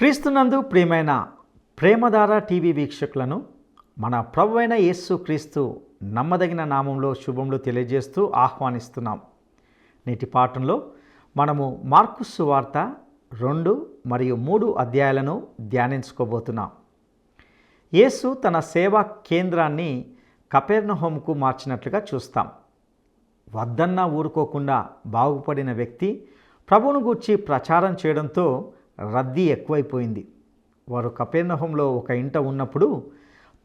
క్రీస్తునందు ప్రియమైన ప్రేమధార టీవీ వీక్షకులను మన ప్రభువైన యేసు క్రీస్తు నమ్మదగిన నామంలో శుభములు తెలియజేస్తూ ఆహ్వానిస్తున్నాం. నేటి పాఠంలో మనము మార్కు సువార్త 2 మరియు 3 అధ్యాయాలను ధ్యానించుకోబోతున్నాం. యేసు తన సేవా కేంద్రాన్ని కపెర్నహూముకు మార్చినట్లుగా చూస్తాం. వద్దన్నా ఊరుకోకుండా బాగుపడిన వ్యక్తి ప్రభువును గూర్చి ప్రచారం చేయడంతో రద్దీ ఎక్కువైపోయింది. వారు కపెర్నహూములో ఒక ఇంట ఉన్నప్పుడు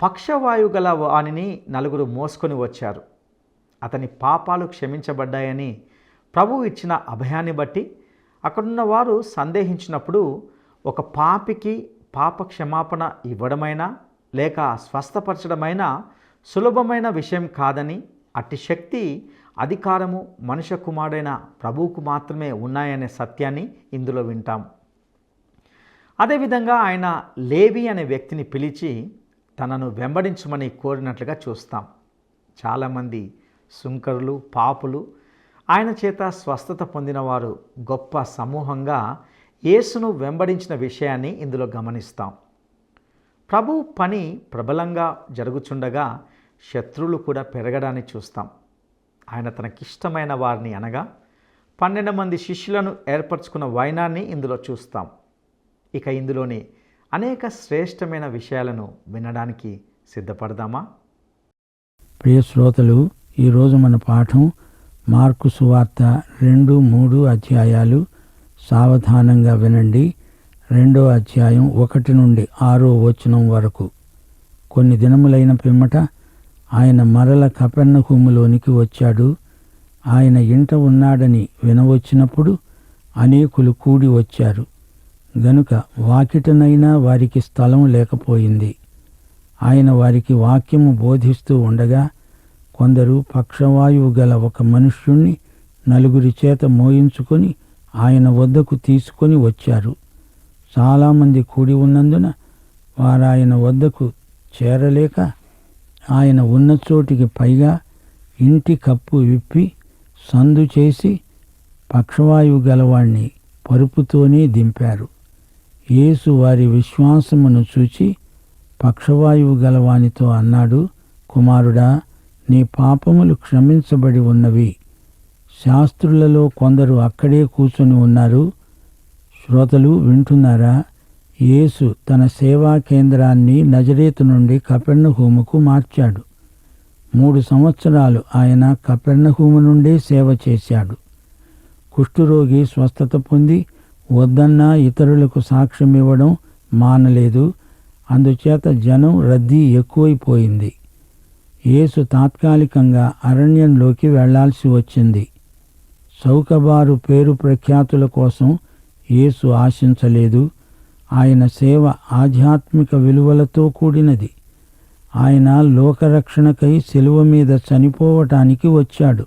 పక్షవాయువు గల వానిని నలుగురు మోసుకొని వచ్చారు. అతని పాపాలు క్షమించబడ్డాయని ప్రభువు ఇచ్చిన అభయాన్ని బట్టి అక్కడున్న వారు సందేహించినప్పుడు ఒక పాపికి పాప క్షమాపణ ఇవ్వడమైనా లేక స్వస్థపరచడమైనా సులభమైన విషయం కాదని, అట్టి శక్తి అధికారము మనుష్య కుమారుడైన ప్రభువుకు మాత్రమే ఉన్నాయనే సత్యాన్ని ఇందులో వింటాం. అదేవిధంగా ఆయన లేవి అనే వ్యక్తిని పిలిచి తనను వెంబడించమని కోరినట్లుగా చూస్తాం. చాలామంది సుంకరులు, పాపులు ఆయన చేత స్వస్థత పొందినవారు గొప్ప సమూహంగా యేసును వెంబడించిన విషయాన్ని ఇందులో గమనిస్తాం. ప్రభు పని ప్రబలంగా జరుగుచుండగా శత్రువులు కూడా పెరగడాన్ని చూస్తాం. ఆయన తనకిష్టమైన వారిని అనగా 12 మంది శిష్యులను ఏర్పరచుకున్న వైనాన్ని ఇందులో చూస్తాం. ఇక ఇందులోని అనేక శ్రేష్టమైన విషయాలను వినడానికి సిద్ధపడదామా? ప్రియ శ్రోతలు, ఈరోజు మన పాఠం మార్కు సువార్త 2, 3 అధ్యాయాలు. సావధానంగా వినండి. 2వ అధ్యాయం 1 నుండి 6వ వచనం వరకు. కొన్ని దినములైన పిమ్మట ఆయన మరల కపెర్నహూములోనికి వచ్చాడు. ఆయన ఇంట ఉన్నాడని వినవచ్చినప్పుడు అనేకులు కూడి వచ్చారు గనుక వాకిటనైనా వారికి స్థలం లేకపోయింది. ఆయన వారికి వాక్యము బోధిస్తూ ఉండగా కొందరు పక్షవాయువు గల ఒక మనుష్యుణ్ణి నలుగురి చేత మోయించుకొని ఆయన వద్దకు తీసుకొని వచ్చారు. చాలామంది కూడి ఉన్నందున వారాయన వద్దకు చేరలేక ఆయన ఉన్న చోటికి పైగా ఇంటి కప్పు విప్పి సందు చేసి పక్షవాయువు గలవాణ్ణి పరుపుతోనే దింపారు. యేసు వారి విశ్వాసమును చూచి పక్షవాయువు గలవానితో అన్నాడు, కుమారుడా, నీ పాపములు క్షమించబడి ఉన్నవి. శాస్త్రులలో కొందరు అక్కడే కూర్చొని ఉన్నారు. శ్రోతలు వింటున్నారా? యేసు తన సేవా కేంద్రాన్ని నజరేతు నుండి కపెర్నహూముకు మార్చాడు. 3 సంవత్సరాలు ఆయన కపెర్నహూము నుండే సేవ చేశాడు. కుష్ఠురోగి స్వస్థత పొంది వద్దన్నా ఇతరులకు సాక్ష్యం ఇవ్వడం మానలేదు. అందుచేత జనం రద్దీ ఎక్కువైపోయింది. యేసు తాత్కాలికంగా అరణ్యంలోకి వెళ్లాల్సి వచ్చింది. చౌకబారు పేరు ప్రఖ్యాతుల కోసం యేసు ఆశించలేదు. ఆయన సేవ ఆధ్యాత్మిక విలువలతో కూడినది. ఆయన లోకరక్షణకై శిలువ మీద చనిపోవటానికి వచ్చాడు.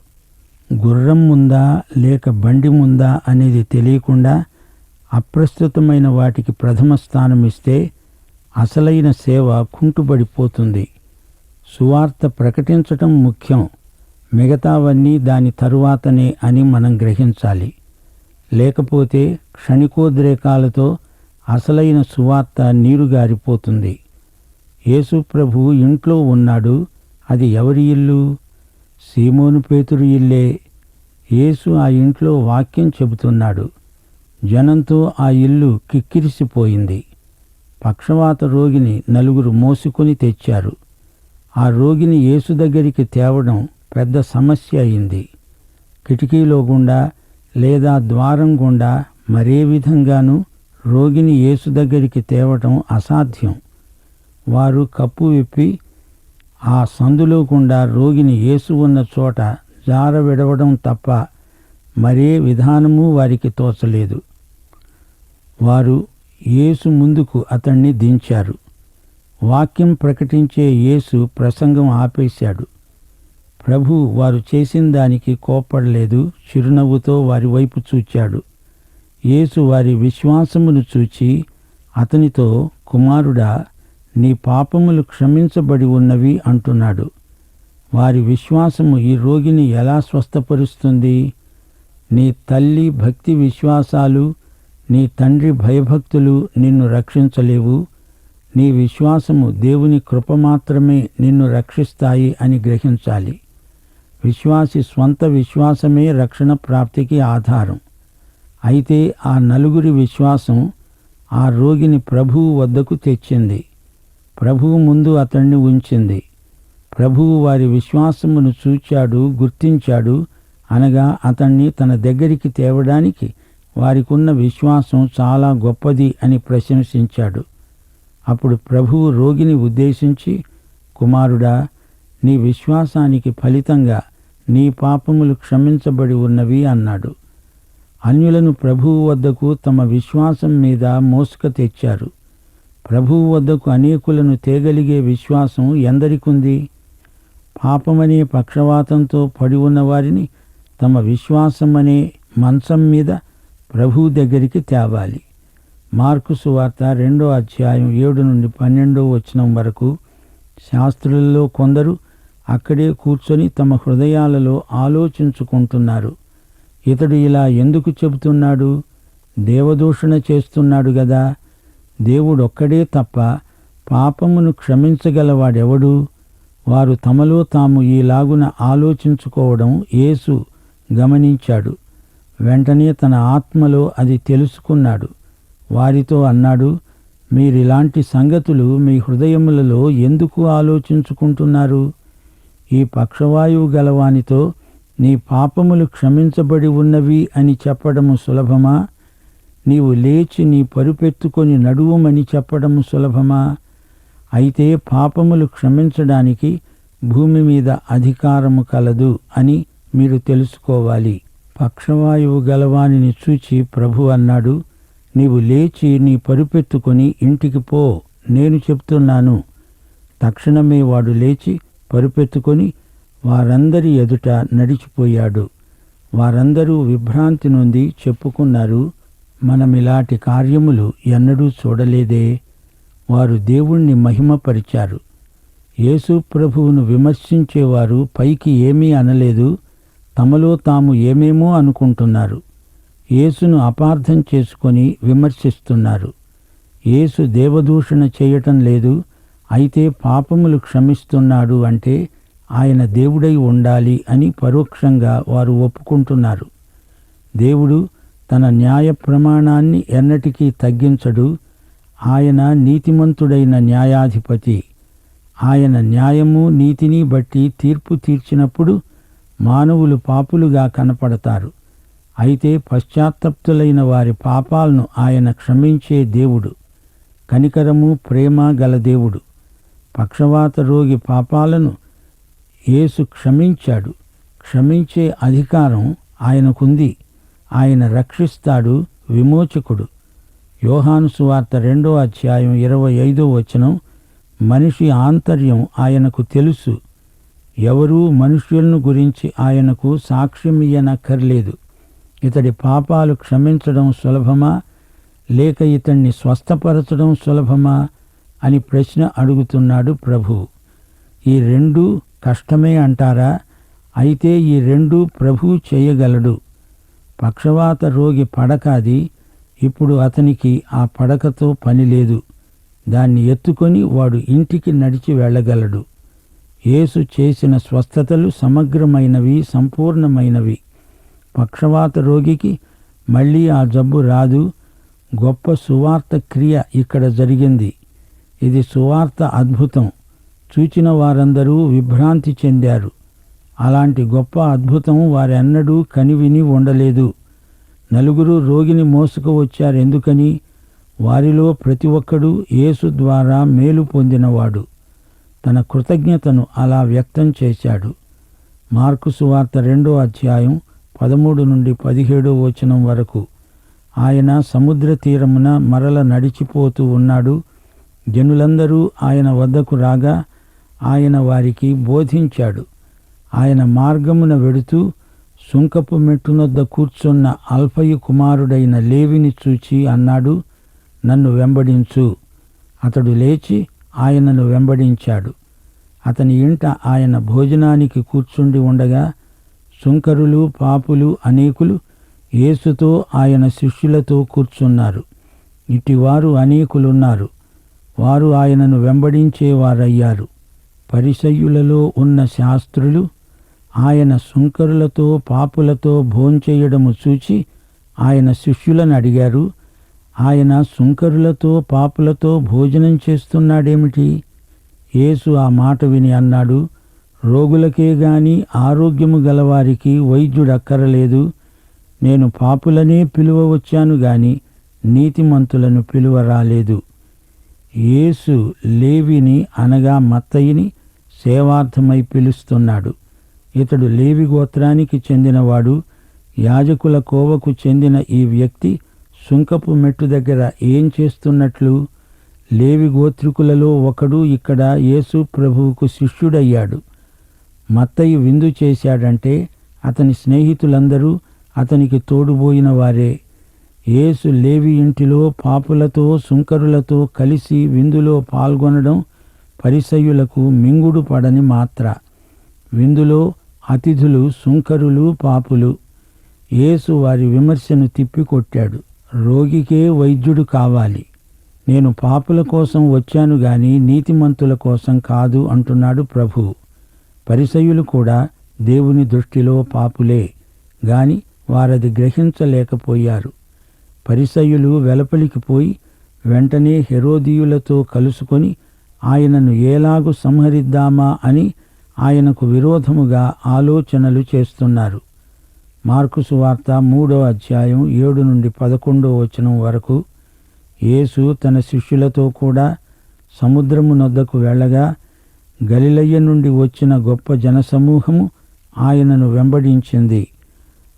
గుర్రం ముందా లేక బండి ముందా అనేది తెలియకుండా అప్రస్తుతమైన వాటికి ప్రథమ స్థానం ఇస్తే అసలైన సేవ కుంటుబడిపోతుంది. సువార్త ప్రకటించటం ముఖ్యం, మిగతావన్నీ దాని తరువాతనే అని మనం గ్రహించాలి. లేకపోతే క్షణికోద్రేకాలతో అసలైన సువార్త నీరుగారిపోతుంది. యేసు ప్రభు ఇంట్లో ఉన్నాడు. అది ఎవరి ఇల్లు? సీమోను పేతురు ఇల్లే. యేసు ఆ ఇంట్లో వాక్యం చెబుతున్నాడు. జనంతో ఆ ఇల్లు కిక్కిరిసిపోయింది. పక్షవాత రోగిని నలుగురు మోసుకొని తెచ్చారు. ఆ రోగిని యేసు దగ్గరికి తేవడం పెద్ద సమస్య అయింది. కిటికీలో గుండా లేదా ద్వారం గుండా మరే విధంగానూ రోగిని యేసు దగ్గరికి తేవటం అసాధ్యం. వారు కప్పు విప్పి ఆ సందులో గుండా రోగిని యేసు ఉన్న చోట జార విడవడం తప్ప మరే విధానమూ వారికి తోచలేదు. వారు యేసు ముందుకు అతణ్ణి దించారు. వాక్యం ప్రకటించే యేసు ప్రసంగం ఆపేశాడు. ప్రభు వారు చేసిన దానికి కోప్పడలేదు. చిరునవ్వుతో వారి వైపు చూచాడు. యేసు వారి విశ్వాసమును చూచి అతనితో, కుమారుడా, నీ పాపములు క్షమించబడి ఉన్నవి అంటున్నాడు. వారి విశ్వాసము ఈ రోగిని ఎలా స్వస్థపరుస్తుంది? నీ తల్లి భక్తి విశ్వాసాలు నీ తండ్రి భయభక్తులు నిన్ను రక్షించలేవు. నీ విశ్వాసము దేవుని కృప మాత్రమే నిన్ను రక్షిస్తాయి అని గ్రహించాలి. విశ్వాసి స్వంత విశ్వాసమే రక్షణ ప్రాప్తికి ఆధారం. అయితే ఆ నలుగురి విశ్వాసం ఆ రోగిని ప్రభువు వద్దకు తెచ్చింది. ప్రభువు ముందు అతన్ని ఉంచింది. ప్రభువు వారి విశ్వాసమును చూచాడు, గుర్తించాడు. అనగా అతన్ని తన దగ్గరికి తేవడానికి వారికున్న విశ్వాసం చాలా గొప్పది అని ప్రశంసించాడు. అప్పుడు ప్రభువు రోగిని ఉద్దేశించి, కుమారుడా, నీ విశ్వాసానికి ఫలితంగా నీ పాపములు క్షమించబడి ఉన్నవి అన్నాడు. అన్యులను ప్రభువు వద్దకు తమ విశ్వాసం మీద మోసుక తెచ్చారు. ప్రభువు వద్దకు అనేకులను తేగలిగే విశ్వాసం ఎందరికుంది? పాపమనే పక్షవాతంతో పడి ఉన్న వారిని తమ విశ్వాసమనే మంచం మీద ప్రభువు దగ్గరికి తేవాలి. మార్కు సువార్త 2వ అధ్యాయం 7 నుండి 12వ వచనం వరకు. శాస్త్రులలో కొందరు అక్కడే కూర్చొని తమ హృదయాలలో ఆలోచించుకుంటున్నారు. ఇతడు ఇలా ఎందుకు చెబుతున్నాడు? దేవదూషణ చేస్తున్నాడు గదా. దేవుడొక్కడే తప్ప పాపమును క్షమించగలవాడెవడు? వారు తమలో తాము ఈలాగున ఆలోచించుకోవడం యేసు గమనించాడు. వెంటనే తన ఆత్మలో అది తెలుసుకున్నాడు. వారితో అన్నాడు, మీరిలాంటి సంగతులు మీ హృదయములలో ఎందుకు ఆలోచించుకుంటున్నారు? ఈ పక్షవాయువు గలవానితో నీ పాపములు క్షమించబడి ఉన్నవి అని చెప్పడము సులభమా? నీవు లేచి నీ పరుపెత్తుకొని నడువుమని చెప్పడము సులభమా? అయితే పాపములు క్షమించడానికి భూమి మీద అధికారము కలదు అని మీరు తెలుసుకోవాలి. పక్షవాయువు గలవానిని చూచి ప్రభు అన్నాడు, నీవు లేచి నీ పరుపెత్తుకొని ఇంటికి పో, నేను చెప్తున్నాను. తక్షణమే వాడు లేచి పరుపెత్తుకొని వారందరి ఎదుట నడిచిపోయాడు. వారందరూ విభ్రాంతి నొంది చెప్పుకున్నారు, మనమిలాంటి కార్యములు ఎన్నడూ చూడలేదే. వారు దేవుణ్ణి మహిమపరిచారు. యేసు ప్రభువును విమర్శించేవారు పైకి ఏమీ అనలేదు, తమలో తాము ఏమేమో అనుకుంటున్నారు. యేసును అపార్థం చేసుకొని విమర్శిస్తున్నారు. యేసు దేవదూషణ చేయటం లేదు, అయితే పాపములు క్షమిస్తున్నాడు అంటే ఆయన దేవుడై ఉండాలి అని పరోక్షంగా వారు ఒప్పుకుంటున్నారు. దేవుడు తన న్యాయ ప్రమాణాన్ని ఎన్నటికీ తగ్గించడు. ఆయన నీతిమంతుడైన న్యాయాధిపతి. ఆయన న్యాయము నీతిని బట్టి తీర్పు తీర్చినప్పుడు మానవులు పాపులుగా కనపడతారు. అయితే పశ్చాత్తప్తులైన వారి పాపాలను ఆయన క్షమించే దేవుడు. కనికరము, ప్రేమ గల దేవుడు. పక్షవాత రోగి పాపాలను యేసు క్షమించాడు. క్షమించే అధికారం ఆయనకుంది. ఆయన రక్షిస్తాడు, విమోచకుడు. యోహాను సువార్త 2వ అధ్యాయం 25వ వచనం. మనిషి ఆంతర్యం ఆయనకు తెలుసు. ఎవరూ మనుష్యులను గురించి ఆయనకు సాక్ష్యమియ్యనక్కర్లేదు. ఇతడి పాపాలు క్షమించడం సులభమా లేక ఇతన్ని స్వస్థపరచడం సులభమా అని ప్రశ్న అడుగుతున్నాడు ప్రభువు. ఈ రెండూ కష్టమే అంటారా? అయితే ఈ రెండూ ప్రభువు చేయగలడు. పక్షవాత రోగి పడకాది. ఇప్పుడు అతనికి ఆ పడకతో పని లేదు. దాన్ని ఎత్తుకొని వాడు ఇంటికి నడిచి వెళ్ళగలడు. యేసు చేసిన స్వస్థతలు సమగ్రమైనవి, సంపూర్ణమైనవి. పక్షవాత రోగికి మళ్ళీ ఆ జబ్బు రాదు. గొప్ప సువార్త క్రియ ఇక్కడ జరిగింది. ఇది సువార్త అద్భుతం. చూచిన వారందరూ విభ్రాంతి చెందారు. అలాంటి గొప్ప అద్భుతం వారెన్నడూ కనివిని ఉండలేదు. నలుగురు రోగిని మోసుకు వచ్చారు. ఎందుకని? వారిలో ప్రతి ఒక్కడూ యేసు ద్వారా మేలు పొందినవాడు. తన కృతజ్ఞతను అలా వ్యక్తం చేశాడు. మార్కు సువార్త 2వ అధ్యాయం 13 నుండి 17వ వచనం వరకు. ఆయన సముద్ర తీరమున మరల నడిచిపోతూ ఉన్నాడు. జనులందరూ ఆయన వద్దకు రాగా ఆయన వారికి బోధించాడు. ఆయన మార్గమున వెడుతూ సుంకపు మెట్టునొద్ద కూర్చున్న అల్ఫయి కుమారుడైన లేవిని చూచి అన్నాడు, నన్ను వెంబడించు. అతడు లేచి ఆయనను వెంబడించాడు. అతని ఇంట ఆయన భోజనానికి కూర్చుండి ఉండగా సుంకరులు, పాపులు అనేకులు యేసుతో ఆయన శిష్యులతో కూర్చున్నారు. ఇటివారు అనేకులున్నారు. వారు ఆయనను వెంబడించేవారయ్యారు. పరిసయ్యులలో ఉన్న శాస్త్రులు ఆయన సుంకరులతో పాపులతో భోంచేయడము చూచి ఆయన శిష్యులను అడిగారు, ఆయన సుంకరులతో పాపులతో భోజనం చేస్తున్నాడేమిటి? యేసు ఆ మాట విని అన్నాడు, రోగులకే గాని ఆరోగ్యము గలవారికి వైద్యుడక్కరలేదు. నేను పాపులనే పిలువ వచ్చాను గాని నీతిమంతులను పిలువ రాలేదు. యేసు లేవిని అనగా మత్తయిని సేవార్థమై పిలుస్తున్నాడు. ఇతడు లేవి గోత్రానికి చెందినవాడు. యాజకుల కోవకు చెందిన ఈ వ్యక్తి సుంకపు మెట్టు దగ్గర ఏం చేస్తున్నట్లు? లేవి గోత్రికులలో ఒకడు ఇక్కడ యేసు ప్రభువుకు శిష్యుడయ్యాడు. మత్తయి విందు చేశాడంటే అతని స్నేహితులందరూ అతనికి తోడుబోయిన వారే. యేసు లేవి ఇంటిలో పాపులతో సుంకరులతో కలిసి విందులో పాల్గొనడం పరిసయ్యులకు మింగుడు పడని మాత్ర. విందులో అతిథులు సుంకరులు పాపులు. యేసు వారి విమర్శను తిప్పికొట్టాడు. రోగికే వైద్యుడు కావాలి. నేను పాపుల కోసం వచ్చాను గాని నీతిమంతుల కోసం కాదు అంటున్నాడు ప్రభువు. పరిసయ్యులు కూడా దేవుని దృష్టిలో పాపులే గాని వారది గ్రహించలేకపోయారు. పరిసయ్యులు వెలుపలికి పోయి వెంటనే హెరోదీయులతో కలుసుకొని ఆయనను ఏలాగు సంహరిద్దామా అని ఆయనకు విరోధముగా ఆలోచనలు చేస్తున్నారు. మార్కు సువార్త 3వ అధ్యాయం 7 నుండి 11వ వచనం వరకు. యేసు తన శిష్యులతో కూడా సముద్రము నొద్దకు వెళ్ళగా గలిలయ నుండి వచ్చిన గొప్ప జనసమూహము ఆయనను వెంబడించింది.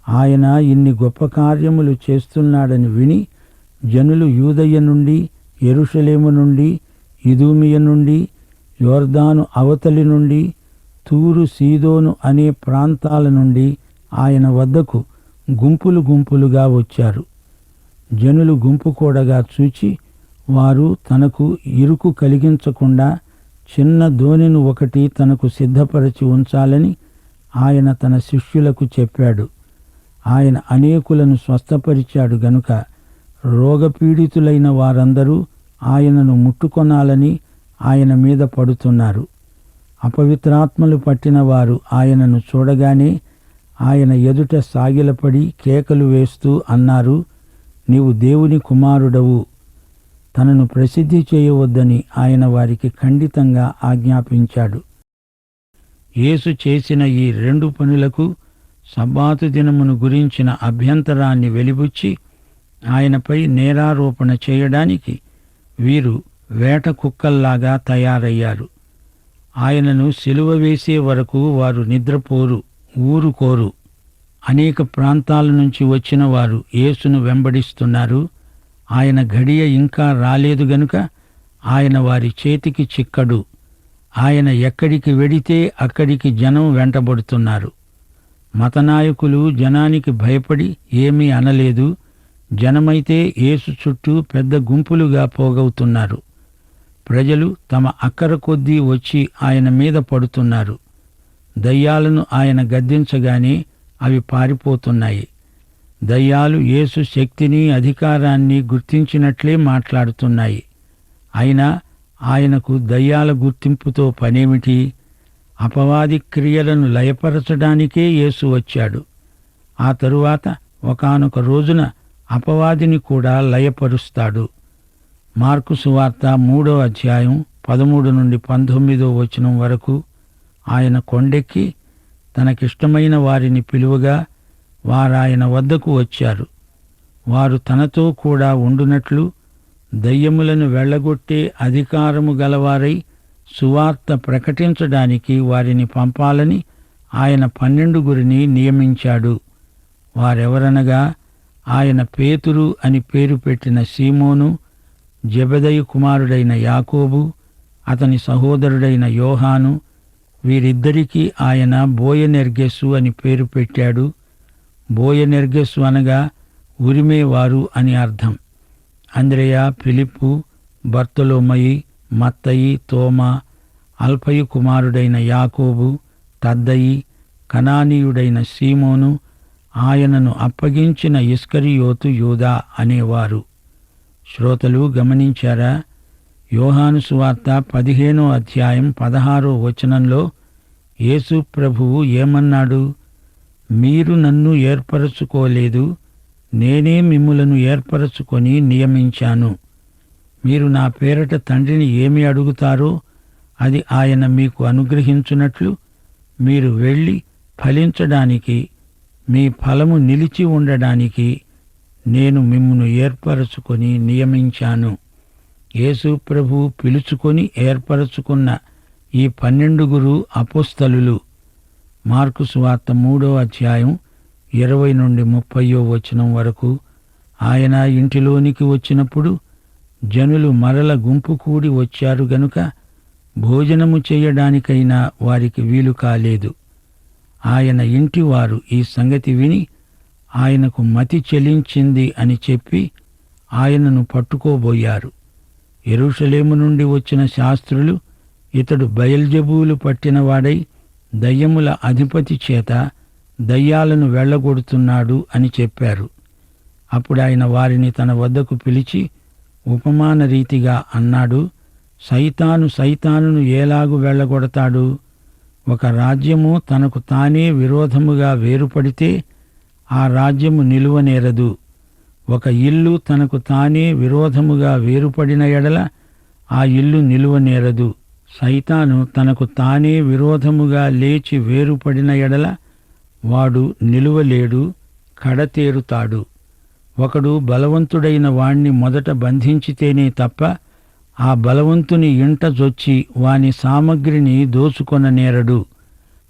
ఆయన ఇన్ని గొప్ప కార్యములు చేస్తున్నాడని విని జనులు యూదయ నుండి, యెరూషలేము నుండి, ఇదూమియ నుండి, యోర్దాను అవతలి నుండి, తూరు సీదోను అనే ప్రాంతాల నుండి ఆయన వద్దకు గుంపులు గుంపులుగా వచ్చారు. జనులు గుంపు కూడగా చూచి వారు తనకు ఇరుకు కలిగించకుండా చిన్న దోణిని ఒకటి తనకు సిద్ధపరచి ఉంచాలని ఆయన తన శిష్యులకు చెప్పాడు. ఆయన అనేకులను స్వస్థపరిచాడు గనుక రోగపీడితులైన వారందరూ ఆయనను ముట్టుకొనాలని ఆయన మీద పడుతున్నారు. అపవిత్రాత్మలు పట్టిన వారు ఆయనను చూడగానే ఆయన ఎదుట సాగిలపడి కేకలు వేస్తూ అన్నారు, నీవు దేవుని కుమారుడవు. తనను ప్రసిద్ధి చేయవద్దని ఆయన వారికి ఖండితంగా ఆజ్ఞాపించాడు. యేసు చేసిన ఈ 2 పనులకు సబ్బాతు దినమును గురించిన అభ్యంతరాన్ని వెలిబుచ్చి ఆయనపై నేరారోపణ చేయడానికి వీరు వేట కుక్కల్లాగా తయారయ్యారు. ఆయనను సిలువ వేసే వరకు వారు నిద్రపోరు, ఊరుకోరు. అనేక ప్రాంతాల నుంచి వచ్చిన వారు యేసును వెంబడిస్తున్నారు. ఆయన ఘడియ ఇంకా రాలేదు గనుక ఆయన వారి చేతికి చిక్కడు. ఆయన ఎక్కడికి వెడితే అక్కడికి జనం వెంటబడుతున్నారు. మతనాయకులు జనానికి భయపడి ఏమీ అనలేదు. జనమైతే యేసు చుట్టూ పెద్ద గుంపులుగా పోగవుతున్నారు. ప్రజలు తమ అక్కర కొద్దీ వచ్చి ఆయన మీద పడుతున్నారు. దయ్యాలను ఆయన గద్దించగానే అవి పారిపోతున్నాయి. దయ్యాలు యేసు శక్తిని అధికారాన్ని గుర్తించినట్లే మాట్లాడుతున్నాయి. అయినా ఆయనకు దయ్యాల గుర్తింపుతో పనేమిటి? అపవాది క్రియలను లయపరచడానికే యేసు వచ్చాడు. ఆ తరువాత ఒకానొక రోజున అపవాదిని కూడా లయపరుస్తాడు. మార్కు సువార్త 3వ అధ్యాయం 13 నుండి 19వ వచనం వరకు. ఆయన కొండెక్కి తనకిష్టమైన వారిని పిలువగా వారాయన వద్దకు వచ్చారు. వారు తనతో కూడా ఉండునట్లు దయ్యములను వెళ్ళగొట్టే అధికారము గలవారై సువార్త ప్రకటించడానికి వారిని పంపాలని ఆయన 12 నియమించాడు. వారెవరనగా ఆయన పేతురు అని పేరు పెట్టిన సీమోను, జెబెదయి కుమారుడైన యాకోబు, అతని సహోదరుడైన యోహాను. వీరిద్దరికీ ఆయన బోయనెర్గెసు అని పేరు పెట్టాడు. బోయనెర్గెసు అనగా ఉరిమేవారు అని అర్థం. అంద్రెయ, ఫిలిప్పు, బర్తొలొమయి, మత్తయి, తోమా, అల్ఫయి కుమారుడైన యాకోబు, తద్దయి, కనానీయుడైన సీమోను, ఆయనను అప్పగించిన ఇస్కరియోతు యూదా అనేవారు. శ్రోతలు గమనించారా? యోహాను సువార్త 15వ అధ్యాయం 16వ వచనంలో యేసు ప్రభువు ఏమన్నాడు? మీరు నన్ను ఏర్పరచుకోలేదు, నేనే మిమ్ములను ఏర్పరచుకొని నియమించాను. మీరు నా పేరట తండ్రిని ఏమి అడుగుతారో అది ఆయన మీకు అనుగ్రహించున్నట్లు మీరు వెళ్ళి ఫలించడానికి, మీ ఫలము నిలిచి ఉండడానికి నేను మిమ్మును ఏర్పరచుకొని నియమించాను. యేసు ప్రభువు పిలుచుకొని ఏర్పరచుకున్న ఈ 12 అపోస్తలులు. మార్కు సువార్త 3వ అధ్యాయం 20 నుండి 30వ వచనం వరకు. ఆయన ఇంటిలోనికి వచ్చినప్పుడు జనులు మరల గుంపు కూడి వచ్చారు గనుక భోజనము చేయడానికైనా వారికి వీలు కాలేదు. ఆయన ఇంటివారు ఈ సంగతి విని ఆయనకు మతి చెలించింది అని చెప్పి ఆయనను పట్టుకోబోయారు. యెరూషలేము నుండి వచ్చిన శాస్త్రులు ఇతడు బయల్జెబూలు పట్టినవాడై దయ్యముల అధిపతి చేత దయ్యాలను వెళ్ళగొడుతున్నాడు అని చెప్పారు. అప్పుడాయన వారిని తన వద్దకు పిలిచి ఉపమాన రీతిగా అన్నాడు, సైతాను సైతానును ఎలాగు వెళ్ళగొడతాడు? ఒక రాజ్యము తనకు తానే విరోధముగా వేరుపడితే ఆ రాజ్యము నిలువనేరదు. ఒక ఇల్లు తనకు తానే విరోధముగా వేరుపడిన ఎడల ఆ ఇల్లు నిలువనేరదు. సైతాను తనకు తానే విరోధముగా లేచి వేరుపడిన ఎడల వాడు నిలువలేడు, కడతేరుతాడు. ఒకడు బలవంతుడైన వాణ్ణి మొదట బంధించితేనే తప్ప ఆ బలవంతుని ఇంట జొచ్చి వాని సామగ్రిని దోచుకొననేరడు.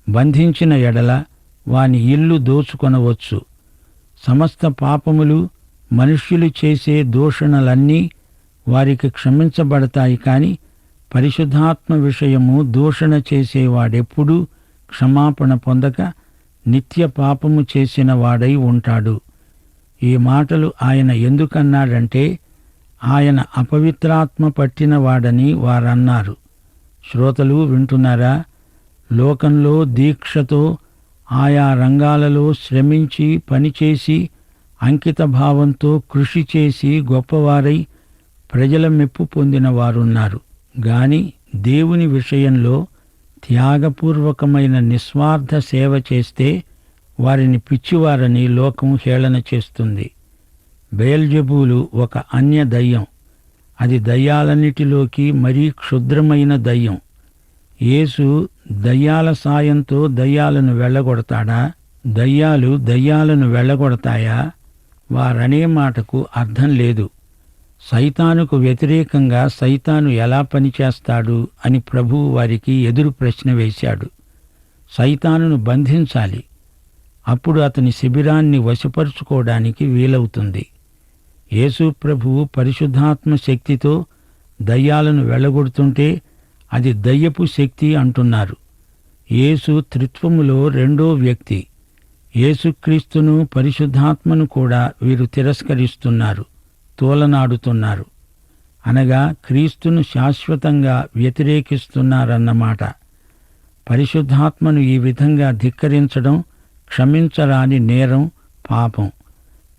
బంధించిన ఎడల వాని ఇల్లు దోచుకొనవచ్చు. సమస్త పాపములు, మనుష్యులు చేసే దూషణలన్నీ వారికి క్షమించబడతాయి. కాని పరిశుద్ధాత్మ విషయము దూషణ చేసేవాడెప్పుడూ క్షమాపణ పొందక నిత్య పాపము చేసిన వాడై ఉంటాడు. ఈ మాటలు ఆయన ఎందుకన్నాడంటే ఆయన అపవిత్రాత్మ పట్టినవాడని వారన్నారు. శ్రోతలు వింటున్నారా? లోకంలో దీక్షతో ఆయా రంగాలలో శ్రమించి పనిచేసి అంకిత భావంతో కృషి చేసి గొప్పవారై ప్రజల మెప్పు పొందిన వారున్నారు. గాని దేవుని విషయంలో త్యాగపూర్వకమైన నిస్వార్థ సేవ చేస్తే వారిని పిచ్చివారని లోకం హేళన చేస్తుంది. బయల్జెబూలు ఒక అన్య దయ్యం. అది దయ్యాలన్నిటిలోకి మరీ క్షుద్రమైన దయ్యం. యేసు దయ్యాల సాయంతో దయ్యాలను వెళ్ళగొడతాడా? దయ్యాలు దయ్యాలను వెళ్ళగొడతాయా? వారనే మాటకు అర్థం లేదు. సైతానుకు వ్యతిరేకంగా సైతాను ఎలా పనిచేస్తాడు అని ప్రభువు వారికి ఎదురు ప్రశ్న వేశాడు. సైతానును బంధించాలి. అప్పుడు అతని శిబిరాన్ని వశపరుచుకోవడానికి వీలవుతుంది. యేసు ప్రభువు పరిశుద్ధాత్మ శక్తితో దయ్యాలను వెళ్ళగొడుతుంటే అది దయ్యపు శక్తి అంటున్నారు. యేసు త్రిత్వములో రెండో వ్యక్తి. యేసుక్రీస్తును పరిశుద్ధాత్మను కూడా వీరు తిరస్కరిస్తున్నారు, తోలనాడుతున్నారు. అనగా క్రీస్తును శాశ్వతంగా వ్యతిరేకిస్తున్నారన్నమాట. పరిశుద్ధాత్మను ఈ విధంగా ధిక్కరించడం క్షమించరాని నేరం, పాపం.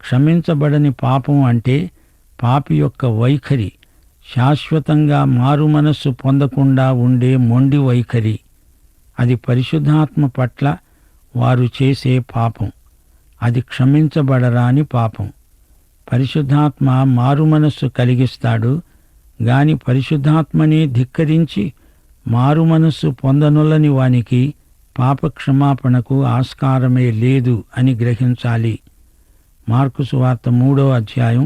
క్షమించబడని పాపం అంటే పాపి యొక్క వైఖరి, శాశ్వతంగా మారుమనస్సు పొందకుండా ఉండే మొండి వైఖరి. అది పరిశుద్ధాత్మ పట్ల వారు చేసే పాపం. అది క్షమించబడరాని పాపం. పరిశుద్ధాత్మ మారుమనస్సు కలిగిస్తాడు. గాని పరిశుద్ధాత్మనే ధిక్కరించి మారుమనస్సు పొందనొల్లని వానికి పాపక్షమాపణకు ఆస్కారమే లేదు అని గ్రహించాలి. మార్కు సువార్త 3వ అధ్యాయం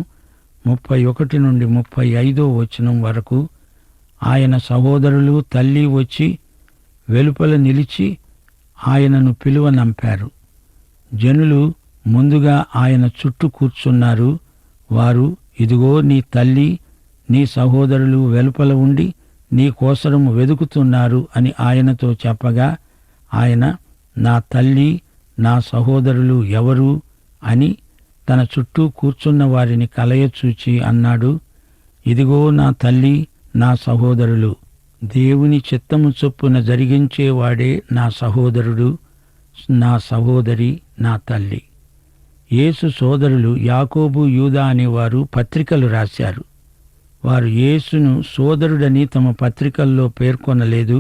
31 నుండి 35వ వచనం వరకు. ఆయన సహోదరులు, తల్లి వచ్చి వెలుపల నిలిచి ఆయనను పిలువనంపారు. జనులు ముందుగా ఆయన చుట్టూ కూర్చున్నారు. వారు, ఇదిగో నీ తల్లి, నీ సహోదరులు వెలుపల ఉండి నీ కోసరము వెదుకుతున్నారు అని ఆయనతో చెప్పగా, ఆయన, నా తల్లి, నా సహోదరులు ఎవరు అని తన చుట్టూ కూర్చున్న వారిని కలయచూచి అన్నాడు, ఇదిగో నా తల్లి, నా సహోదరులు. దేవుని చిత్తము చొప్పున జరిగించేవాడే నా సహోదరుడు, నా సహోదరి, నా తల్లి. యేసు సోదరులు యాకోబు యూదా అనేవారు పత్రికలు రాశారు. వారు యేసును సోదరుడని తమ పత్రికల్లో పేర్కొనలేదు.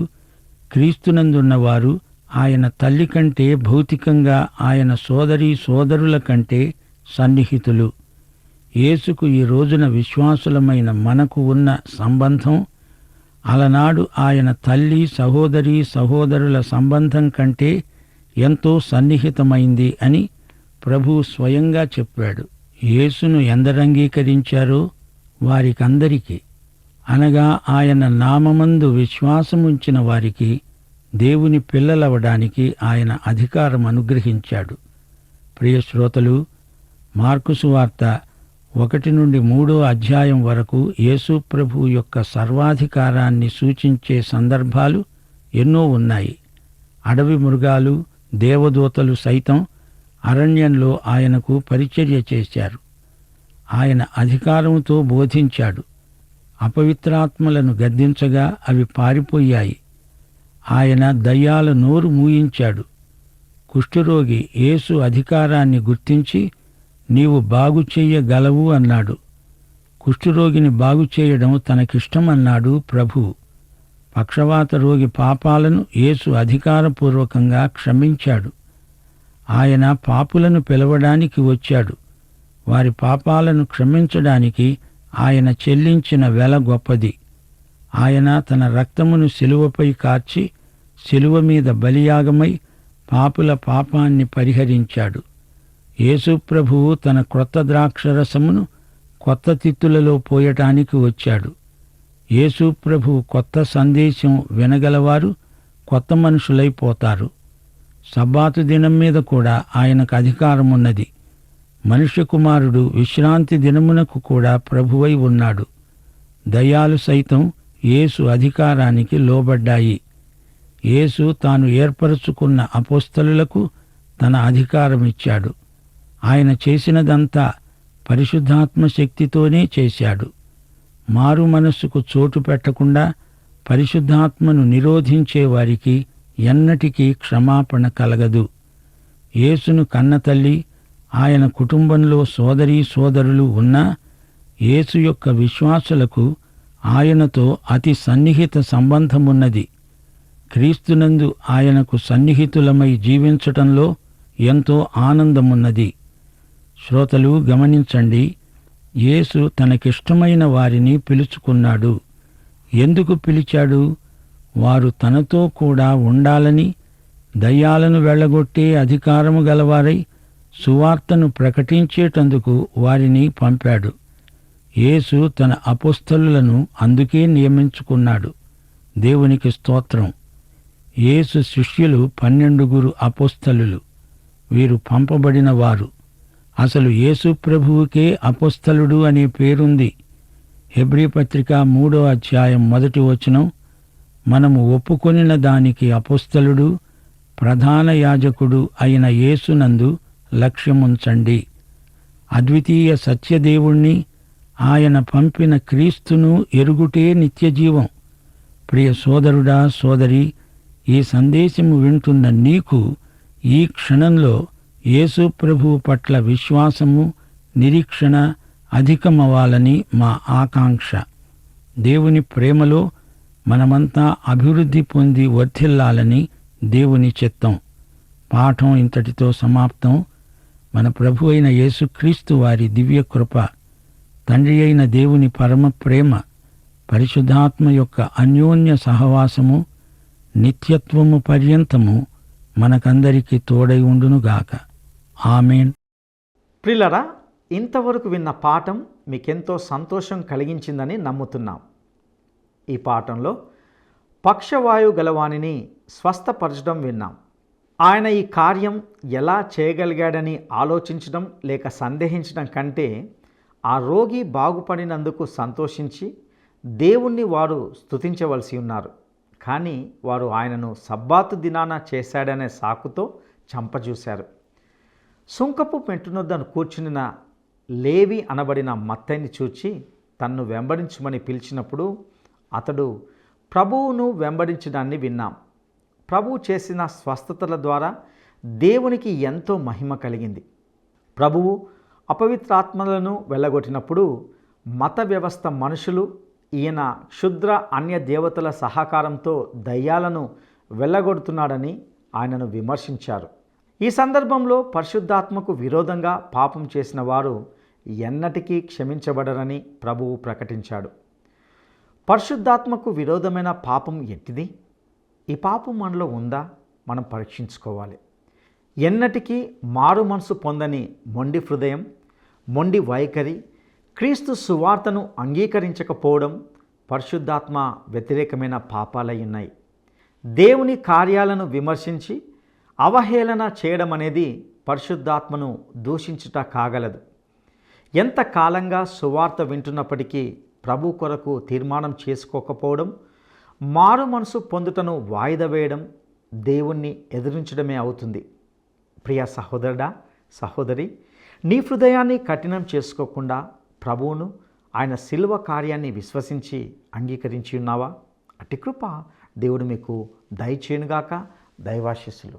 క్రీస్తునందున్నవారు ఆయన తల్లి కంటే భౌతికంగా ఆయన సోదరుల కంటే సన్నిహితులు. యేసుకు ఈ రోజున విశ్వాసులమైన మనకు ఉన్న సంబంధం అలనాడు ఆయన తల్లి సహోదరుల సంబంధం కంటే ఎంతో సన్నిహితమైంది అని ప్రభువు స్వయంగా చెప్పాడు. యేసును ఎందరంగీకరించారో వారికందరికీ, అనగా ఆయన నామమందు విశ్వాసముంచిన వారికి దేవుని పిల్లలవడానికి ఆయన అధికారం అనుగ్రహించాడు. ప్రియ శ్రోతలు, మార్కు సువార్త 1-3 వరకు యేసు ప్రభువు యొక్క సర్వాధికారాన్ని సూచించే సందర్భాలు ఎన్నో ఉన్నాయి. అడవి మృగాలు, దేవదూతలు సైతం అరణ్యంలో ఆయనకు పరిచర్య చేశారు. ఆయన అధికారంతో బోధించాడు. అపవిత్రాత్మలను గద్దించగా అవి పారిపోయాయి. ఆయన దయ్యాల నోరు మూయించాడు. కుష్ఠరోగి యేసు అధికారాన్ని గుర్తించి, నీవు బాగు చెయ్యగలవు అన్నాడు. కుష్ఠరోగిని బాగు చేయడం తనకిష్టమన్నాడు ప్రభువు. పక్షవాత రోగి పాపాలను యేసు అధికారపూర్వకంగా క్షమించాడు. ఆయన పాపులను పిలవడానికి వచ్చాడు. వారి పాపాలను క్షమించడానికి ఆయన చెల్లించిన వెల గొప్పది. ఆయన తన రక్తమును శిలువపై కార్చి శిలువ మీద బలియాగమై పాపుల పాపాన్ని పరిహరించాడు. యేసు ప్రభువు తన క్రొత్త ద్రాక్షరసమును కొత్త తిత్తులలో పోయటానికి వచ్చాడు. యేసు ప్రభువు కొత్త సందేశం వినగలవారు కొత్త మనుషులైపోతారు. సబ్బాతు దినం మీద కూడా ఆయనకు అధికారమున్నది. మనుష్య కుమారుడు విశ్రాంతి దినమునకు కూడా ప్రభువై ఉన్నాడు. దయ్యాలు సైతం యేసు అధికారానికి లోబడ్డాయి. యేసు తాను ఏర్పరచుకున్న అపోస్తలులకు తన అధికారమిచ్చాడు. ఆయన చేసినదంతా పరిశుద్ధాత్మ శక్తితోనే చేశాడు. మారు మనస్సుకు చోటు పెట్టకుండా పరిశుద్ధాత్మను నిరోధించే వారికి ఎన్నటికీ క్షమాపణ కలగదు. యేసును కన్నతల్లి, ఆయన కుటుంబంలో సోదరులు ఉన్నా యేసు యొక్క విశ్వాసులకు ఆయనతో అతి సన్నిహిత సంబంధమున్నది. క్రీస్తునందు ఆయనకు సన్నిహితులమై జీవించటంలో ఎంతో ఆనందమున్నది. శ్రోతలు గమనించండి, యేసు తనకిష్టమైన వారిని పిలుచుకున్నాడు. ఎందుకు పిలిచాడు? వారు తనతో కూడా ఉండాలని, దయ్యాలను వెళ్ళగొట్టే అధికారము గలవారై సువార్తను ప్రకటించేటందుకు వారిని పంపాడు. యేసు తన అపోస్తలులను అందుకే నియమించుకున్నాడు. దేవునికి స్తోత్రం. యేసు శిష్యులు 12 అపోస్తలులు. వీరు పంపబడిన వారు. అసలు యేసు ప్రభువుకే అపోస్తలుడు అనే పేరుంది. హెబ్రీ పత్రిక 3:1 మనము ఒప్పుకొనిన దానికి అపోస్తలుడు, ప్రధాన యాజకుడు అయిన యేసునందు లక్ష్యముంచండి. అద్వితీయ సత్యదేవుణ్ణి, ఆయన పంపిన క్రీస్తును ఎరుగుటే నిత్యజీవం. ప్రియ సోదరుడా, సోదరి, ఈ సందేశము వింటున్న నీకు ఈ క్షణంలో యేసు ప్రభువు పట్ల విశ్వాసము, నిరీక్షణ అధికమవ్వాలని మా ఆకాంక్ష. దేవుని ప్రేమలో మనమంతా అభివృద్ధి పొంది వర్ధిల్లాలని దేవుని చిత్తం. పాఠం ఇంతటితో సమాప్తం. మన ప్రభు అయిన యేసుక్రీస్తు వారి దివ్యకృప, తండ్రి అయిన దేవుని పరమ ప్రేమ, పరిశుద్ధాత్మ యొక్క అన్యోన్య సహవాసము నిత్యత్వము పర్యంతము మనకందరికీ తోడై ఉండునుగాక. ఆమేన్. ప్రియులారా, ఇంతవరకు విన్న పాఠం మీకెంతో సంతోషం కలిగించిందని నమ్ముతున్నాం. ఈ పాఠంలో పక్షవాయువు గలవానిని స్వస్థపరచడం విన్నాం. ఆయన ఈ కార్యం ఎలా చేయగలిగాడని ఆలోచించడం లేక సందేహించడం కంటే ఆ రోగి బాగుపడినందుకు సంతోషించి దేవుణ్ణి వారు స్తుతించవలసి ఉన్నారు. కానీ వారు ఆయనను సబ్బాతు దినాన చేశాడనే సాకుతో చంపజూశారు. సుంకపు పెంటునొద్దను కూర్చునిన లేవి అనబడిన మత్తయిని చూచి తన్ను వెంబడించమని పిలిచినప్పుడు అతడు ప్రభువును వెంబడించడాన్ని విన్నాం. ప్రభువు చేసిన స్వస్థతల ద్వారా దేవునికి ఎంతో మహిమ కలిగింది. ప్రభువు అపవిత్రాత్మలను వెళ్ళగొట్టినప్పుడు మత వ్యవస్థ మనుషులు ఈయన క్షుద్ర అన్య దేవతల సహకారంతో దయ్యాలను వెళ్ళగొడుతున్నాడని ఆయనను విమర్శించారు. ఈ సందర్భంలో పరిశుద్ధాత్మకు విరోధంగా పాపం చేసిన వారు ఎన్నటికీ క్షమించబడరని ప్రభువు ప్రకటించాడు. పరిశుద్ధాత్మకు విరోధమైన పాపం ఎట్టిది? ఈ పాపం మనలో ఉందా? మనం పరీక్షించుకోవాలి. ఎన్నటికీ మారు మనసు పొందని మొండి హృదయం, మొండి వైఖరి, క్రీస్తు సువార్తను అంగీకరించకపోవడం పరిశుద్ధాత్మ వ్యతిరేకమైన పాపాలై ఉన్నాయి. దేవుని కార్యాలను విమర్శించి అవహేళన చేయడం అనేది పరిశుద్ధాత్మను దూషించుట కాగలదు. ఎంతకాలంగా సువార్త వింటున్నప్పటికీ ప్రభు కొరకు తీర్మానం చేసుకోకపోవడం, మారు మనసు పొందుటను వాయిదా వేయడం దేవుణ్ణి ఎదిరించడమే అవుతుంది. ప్రియ సహోదరుడా, సహోదరి, నీ హృదయాన్ని కఠినం చేసుకోకుండా ప్రభువును, ఆయన శిలువ కార్యాన్ని విశ్వసించి అంగీకరించి ఉన్నావా? అట్టి కృప దేవుడు మీకు దయచేయునుగాక. దైవాశీస్సులు.